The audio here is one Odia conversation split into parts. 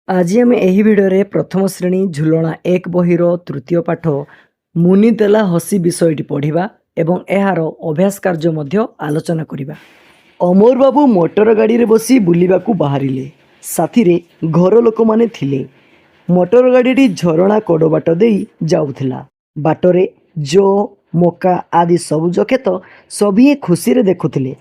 ଆଜି ଆମେ ଏହି ଭିଡ଼ିଓରେ ପ୍ରଥମ ଶ୍ରେଣୀ ଝୁଲଣା 1 ବହିର ତୃତୀୟ ପାଠ ମୁନି ଦେଲା ହସି ବିଷୟଟି ପଢ଼ିବା ଏବଂ ଏହାର ଅଭ୍ୟାସ କାର୍ଯ୍ୟ ମଧ୍ୟ ଆଲୋଚନା କରିବା। ଅମର ବାବୁ ମୋଟର ଗାଡ଼ିରେ ବସି ବୁଲିବାକୁ ବାହାରିଲେ। ସାଥିରେ ଘର ଲୋକମାନେ ଥିଲେ। ମୋଟର ଗାଡ଼ିଟି ଝରଣା କଡ଼ ବାଟ ଦେଇ ଯାଉଥିଲା। ବାଟରେ ଜଅ, ମକା ଆଦି ସବୁଜ କ୍ଷେତ ସଭିଏଁ ଖୁସିରେ ଦେଖୁଥିଲେ।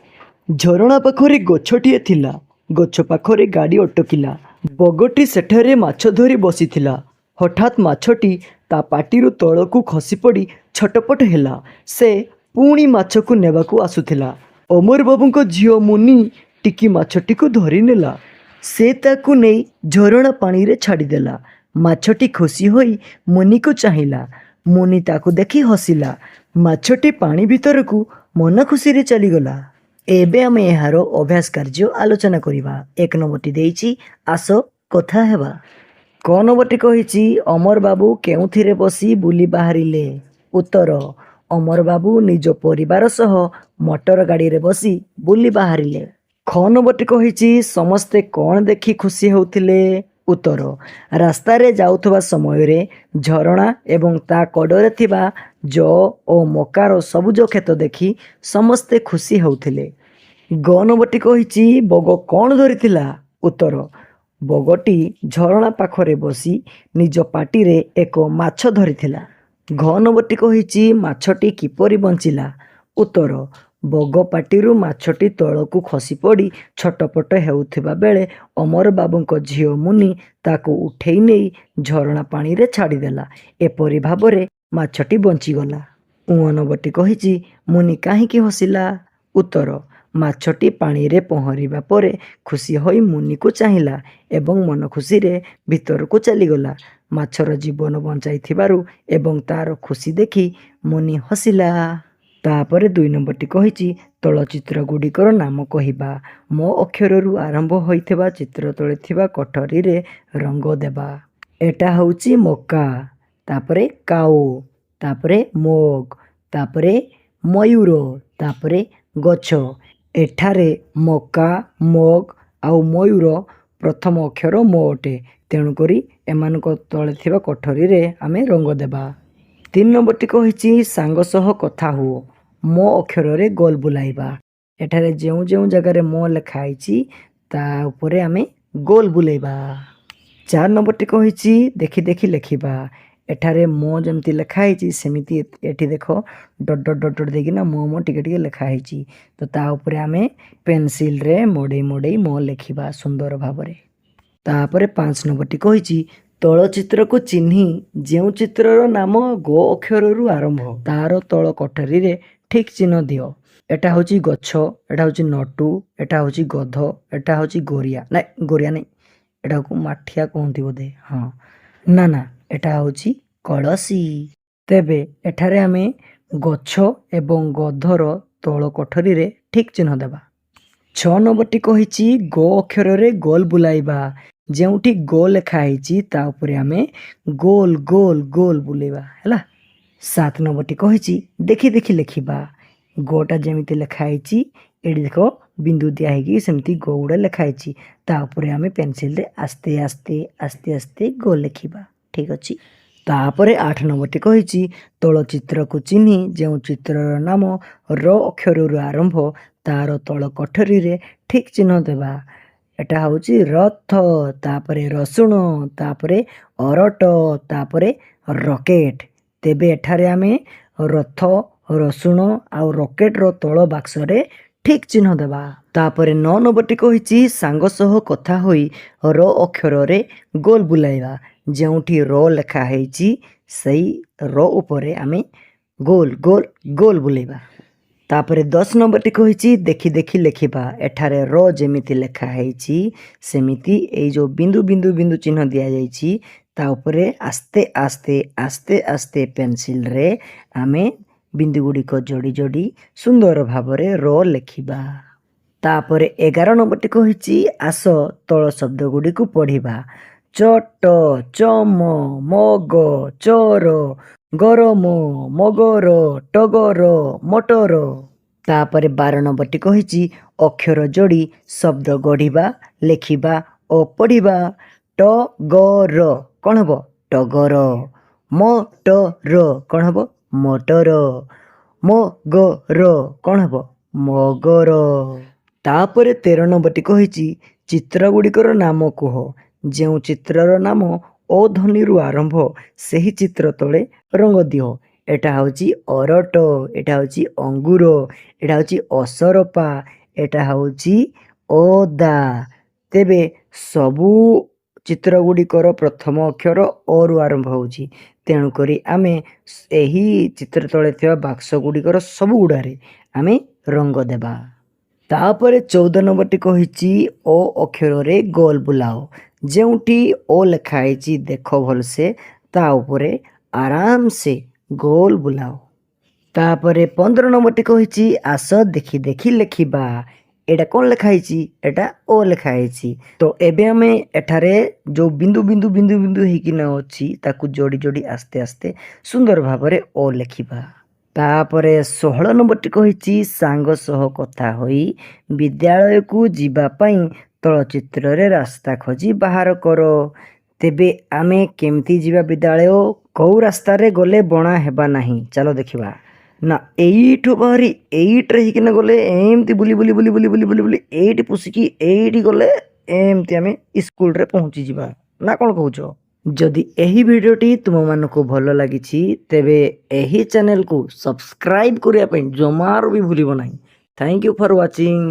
ଝରଣା ପାଖରେ ଗଛଟିଏ ଥିଲା। ଗଛ ପାଖରେ ଗାଡ଼ି ଅଟକିଲା। ବଗଟି ସେଠାରେ ମାଛ ଧରି ବସିଥିଲା। ହଠାତ୍ ମାଛଟି ତା ପାଟିରୁ ତଳକୁ ଖସିପଡ଼ି ଛଟପଟ ହେଲା। ସେ ପୁଣି ମାଛକୁ ନେବାକୁ ଆସୁଥିଲା। ଅମର ବାବୁଙ୍କ ଝିଅ ମୁନି ଟିକି ମାଛଟିକୁ ଧରିନେଲା। ସେ ତାକୁ ନେଇ ଝରଣା ପାଣିରେ ଛାଡ଼ିଦେଲା। ମାଛଟି ଖୁସି ହୋଇ ମୁନିକୁ ଚାହିଁଲା। ମୁନି ତାକୁ ଦେଖି ହସିଲା। ମାଛଟି ପାଣି ଭିତରକୁ ମନ ଖୁସିରେ ଚାଲିଗଲା। ଏବେ ଆମେ ଏହାର ଅଭ୍ୟାସ କାର୍ଯ୍ୟ ଆଲୋଚନା କରିବା। 1 ନମ୍ବରଟି ଦେଇଛି, ଆସ କଥା ହେବା। କ ନମ୍ବରଟି କହିଛି, ଅମର ବାବୁ କେଉଁଥିରେ ବସି ବୁଲି ବାହାରିଲେ? ଉତ୍ତର, ଅମର ବାବୁ ନିଜ ପରିବାର ସହ ମୋଟର ଗାଡ଼ିରେ ବସି ବୁଲି ବାହାରିଲେ। ଖ ନମ୍ବରଟି କହିଛି, ସମସ୍ତେ କ'ଣ ଦେଖି ଖୁସି ହେଉଥିଲେ? ଉତ୍ତର, ରାସ୍ତାରେ ଯାଉଥିବା ସମୟରେ ଝରଣା ଏବଂ ତା କଡ଼ରେ ଥିବା ଜଅ ଓ ମକାର ସବୁଜ କ୍ଷେତ ଦେଖି ସମସ୍ତେ ଖୁସି ହେଉଥିଲେ। ଗ ନମ୍ବରଟି କହିଛି, ବଗ କ'ଣ ଧରିଥିଲା? ଉତ୍ତର, ବଗଟି ଝରଣା ପାଖରେ ବସି ନିଜ ପାଟିରେ ଏକ ମାଛ ଧରିଥିଲା। ଘ ନମ୍ବରଟି କହିଛି, ମାଛଟି କିପରି ବଞ୍ଚିଲା? ଉତ୍ତର, ବଗ ପାଟିରୁ ମାଛଟି ତଳକୁ ଖସିପଡ଼ି ଛଟପଟ ହେଉଥିବା ବେଳେ ଅମର ବାବୁଙ୍କ ଝିଅ ମୁନି ତାକୁ ଉଠେଇ ନେଇ ଝରଣା ପାଣିରେ ଛାଡ଼ିଦେଲା। ଏପରି ଭାବରେ ମାଛଟି ବଞ୍ଚିଗଲା। ଙ ନମ୍ବରଟି କହିଛି, ମୁନି କାହିଁକି ହସିଲା? ଉତ୍ତର, ମାଛଟି ପାଣିରେ ପହଁରିବା ପରେ ଖୁସି ହୋଇ ମୁନିକୁ ଚାହିଁଲା ଏବଂ ମନ ଖୁସିରେ ଭିତରକୁ ଚାଲିଗଲା। ମାଛର ଜୀବନ ବଞ୍ଚାଇଥିବାରୁ ଏବଂ ତାର ଖୁସି ଦେଖି ମୁନି ହସିଲା। ତାପରେ 2 ନମ୍ବରଟି କହିଛି, ତଳଚିତ୍ର ଗୁଡ଼ିକର ନାମ କହିବା। ମୋ ଅକ୍ଷରରୁ ଆରମ୍ଭ ହୋଇଥିବା ଚିତ୍ର ତଳେ ଥିବା କୋଠରୀରେ ରଙ୍ଗ ଦେବା। ଏଟା ହେଉଛି ମକା, ତାପରେ କାଉ, ତାପରେ ମଗ, ତାପରେ ମୟୂର, ତାପରେ ଗଛ। ଏଠାରେ ମକା, ମଗ ଆଉ ମୟୂର ପ୍ରଥମ ଅକ୍ଷର ମୋ ଅଟେ। ତେଣୁକରି ଏମାନଙ୍କ ତଳେ ଥିବା କୋଠରୀରେ ଆମେ ରଙ୍ଗ ଦେବା। 3 ନମ୍ବରଟି କହିଛି, ସାଙ୍ଗ ସହ କଥା ହୁଅ। ମୋ ଅକ୍ଷରରେ ଗୋଲ ବୁଲାଇବା। ଏଠାରେ ଯେଉଁ ଯେଉଁ ଜାଗାରେ ମୋ ଲେଖା ହେଇଛି ତା ଉପରେ ଆମେ ଗୋଲ ବୁଲେଇବା। 4 ନମ୍ବରଟି କହିଛି, ଦେଖି ଦେଖି ଲେଖିବା। ଏଠାରେ ମୋ ଯେମିତି ଲେଖା ହେଇଛି ସେମିତି ଏଠି ଦେଖ ଡଟ୍ ଡଟ୍ ଡଟ୍ ଡଟ୍ ଦେଇକିନା ମୋ ଟିକେ ଟିକେ ଲେଖା ହେଇଛି। ତ ତା ଉପରେ ଆମେ ପେନସିଲରେ ମୋଡ଼େଇ ମୋଡ଼େଇ ମୋ ଲେଖିବା ସୁନ୍ଦର ଭାବରେ। ତାପରେ 5 ନମ୍ବରଟି କହିଛି, ତଳ ଚିତ୍ରକୁ ଚିହ୍ନି ଯେଉଁ ଚିତ୍ରର ନାମ ଗ ଅକ୍ଷରରୁ ଆରମ୍ଭ ତାର ତଳ କୋଠରୀରେ ଠିକ୍ ଚିହ୍ନ ଦିଅ। ଏଟା ହେଉଛି ଗଛ, ଏଟା ହେଉଛି ନଟୁ, ଏଟା ହେଉଛି ଗଧ, ଏଟା ହେଉଛି ଗରିଆ। ନାଇଁ, ଗରିଆ ନାଇଁ, ଏଟାକୁ ମାଠିଆ କୁହନ୍ତି ବୋଧେ। ହଁ, ନା, ଏଟା ହେଉଛି କଳସୀ। ତେବେ ଏଠାରେ ଆମେ ଗଛ ଏବଂ ଗଧର ତଳ କୋଠରୀରେ ଠିକ୍ ଚିହ୍ନ ଦେବା। 6 ନମ୍ବରଟି କହିଛି, ଗ ଅକ୍ଷରରେ ଗୋଲ ବୁଲାଇବା। ଯେଉଁଠି ଗୋ ଲେଖା ହେଇଛି ତା ଉପରେ ଆମେ ଗୋଲ ଗୋଲ ଗୋଲ ବୁଲେଇବା ହେଲା। 7 ନମ୍ବରଟି କହିଛି, ଦେଖି ଦେଖି ଲେଖିବା। ଗୋଟା ଯେମିତି ଲେଖା ହେଇଛି ଏଠି ଦେଖ ବିନ୍ଦୁ ଦିଆ ହେଇକି ସେମିତି ଗୋ ଗୁଡ଼ା ଲେଖା ହେଇଛି। ତା ଉପରେ ଆମେ ପେନସିଲରେ ଆସ୍ତେ ଆସ୍ତେ ଆସ୍ତେ ଆସ୍ତେ ଗୋ ଲେଖିବା। ଠିକ୍ ଅଛି। ତାପରେ 8 ନମ୍ବରଟି କହିଛି, ତଳ ଚିତ୍ରକୁ ଚିହ୍ନି ଯେଉଁ ଚିତ୍ରର ନାମ ର ଅକ୍ଷରରୁ ଆରମ୍ଭ ତାର ତଳ କୋଠରୀରେ ଠିକ୍ ଚିହ୍ନ ଦେବା। ଏଟା ହେଉଛି ରଥ, ତାପରେ ରସୁଣ, ତାପରେ ଅରଟ, ତାପରେ ରକେଟ। ତେବେ ଏଠାରେ ଆମେ ରଥ, ରସୁଣ ଆଉ ରକେଟର ତଳ ବାକ୍ସରେ ଠିକ୍ ଚିହ୍ନ ଦେବା। ତାପରେ 9 ନମ୍ବରଟି କହିଛି, ସାଙ୍ଗ ସହ କଥା ହୋଇ ର ଅକ୍ଷରରେ ଗୋଲ ବୁଲାଇବା। ଯେଉଁଠି ର ଲେଖା ହେଇଛି ସେଇ ର ଉପରେ ଆମେ ଗୋଲ ଗୋଲ ଗୋଲ ବୁଲେଇବା। ତାପରେ 10 ନମ୍ବରଟି କହିଛି, ଦେଖି ଦେଖି ଲେଖିବା। ଏଠାରେ ର ଯେମିତି ଲେଖା ହେଇଛି ସେମିତି ଏଇ ଯେଉଁ ବିନ୍ଦୁ ବିନ୍ଦୁ ବିନ୍ଦୁ ଚିହ୍ନ ଦିଆଯାଇଛି ତା ଉପରେ ଆସ୍ତେ ଆସ୍ତେ ଆସ୍ତେ ଆସ୍ତେ ପେନସିଲରେ ଆମେ ବିନ୍ଦୁ ଗୁଡ଼ିକ ଯୋଡ଼ି ଯୋଡ଼ି ସୁନ୍ଦର ଭାବରେ ର ଲେଖିବା। ତାପରେ 11 ନମ୍ବରଟି କହିଛି, ଆସ ତଳ ଶବ୍ଦ ଗୁଡ଼ିକୁ ପଢ଼ିବା। ଚଟ, ଚମ, ମଗ, ଚର, ଗରମ, ମଗର, ଟଗର, ମଟର। ତାପରେ 12 ନମ୍ବରଟି କହିଛି, ଅକ୍ଷର ଯୋଡ଼ି ଶବ୍ଦ ଗଢ଼ିବା, ଲେଖିବା ଓ ପଢ଼ିବା। ଟଗର କ'ଣ ହେବ ଟଗର। ମଟର କ'ଣ ହେବ ମଟର। ମଗର କ'ଣ ହେବ ମଗର। ତାପରେ 13 ନମ୍ବରଟି କହିଛି ଚିତ୍ର ଗୁଡ଼ିକର ନାମ କୁହ। ଯେଉଁ ଚିତ୍ରର ନାମ ଓ ଧ୍ୱନିରୁ ଆରମ୍ଭ ସେହି ଚିତ୍ର ତଳେ ରଙ୍ଗ ଦିଅ। ଏଟା ହେଉଛି ଅରଟ, ଏଟା ହେଉଛି ଅଙ୍ଗୁର, ଏଟା ହେଉଛି ଅସରପା, ଏଟା ହେଉଛି ଅଦା। ତେବେ ସବୁ ଚିତ୍ର ଗୁଡ଼ିକର ପ୍ରଥମ ଅକ୍ଷର ଅରୁ ଆରମ୍ଭ ହେଉଛି। ତେଣୁକରି ଆମେ ଏହି ଚିତ୍ର ତଳେ ଥିବା ବାକ୍ସ ଗୁଡ଼ିକର ସବୁ ଗୁଡ଼ାରେ ଆମେ ରଙ୍ଗ ଦେବା। ତାପରେ 14 ନମ୍ବରଟି କହିଛି ଓ ଅକ୍ଷରରେ ଗୋଲ ବୁଲାଅ। ଯେଉଁଠି ଓ ଲେଖା ହେଇଛି ଦେଖ ଭଲସେ, ତା ଉପରେ ଆରାମସେ ଗୋଲ ବୁଲାଅ। ତାପରେ 15 ନମ୍ବରଟି କହିଛି ଆସ ଦେଖି ଦେଖି ଲେଖିବା। ଏଇଟା କ'ଣ ଲେଖା ହେଇଛି ଏଟା ଓ ଲେଖା ହେଇଛି। ତ ଏବେ ଆମେ ଏଠାରେ ଯେଉଁ ବିନ୍ଦୁ ବିନ୍ଦୁ ବିନ୍ଦୁ ବିନ୍ଦୁ ହେଇକିନା ଅଛି ତାକୁ ଯୋଡ଼ି ଯୋଡ଼ି ଆସ୍ତେ ଆସ୍ତେ ସୁନ୍ଦର ଭାବରେ ଓ ଲେଖିବା। ତାପରେ 16 ନମ୍ବରଟି କହିଛି ସାଙ୍ଗ ସହ କଥା ହୋଇ ବିଦ୍ୟାଳୟକୁ ଯିବା ପାଇଁ ତଳଚିତ୍ରରେ ରାସ୍ତା ଖୋଜି ବାହାର କର। ତେବେ ଆମେ କେମିତି ଯିବା ବିଦ୍ୟାଳୟ? କେଉଁ ରାସ୍ତାରେ ଗଲେ ବଣା ହେବା ନାହିଁ? ଚାଲ ଦେଖିବା। ନା ଏଇଠୁ ବାହାରି ଏଇଟିରେ ହେଇକିନା ଗଲେ ଏମିତି ବୁଲି ବୁଲି ବୁଲି ବୁଲି ବୁଲି ବୁଲି ବୁଲି ଏଇଠି ପଶିକି ଏଇଠି ଗଲେ ଏମିତି ଆମେ ସ୍କୁଲରେ ପହଞ୍ଚିଯିବା। ନା କ'ଣ କହୁଛ? ଯଦି ଏହି ଭିଡ଼ିଓଟି ତୁମମାନଙ୍କୁ ଭଲ ଲାଗିଛି ତେବେ ଏହି ଚ୍ୟାନେଲକୁ ସବସ୍କ୍ରାଇବ୍ କରିବା ପାଇଁ ଜମାରୁ ବି ଭୁଲିବ ନାହିଁ। Thank you for watching.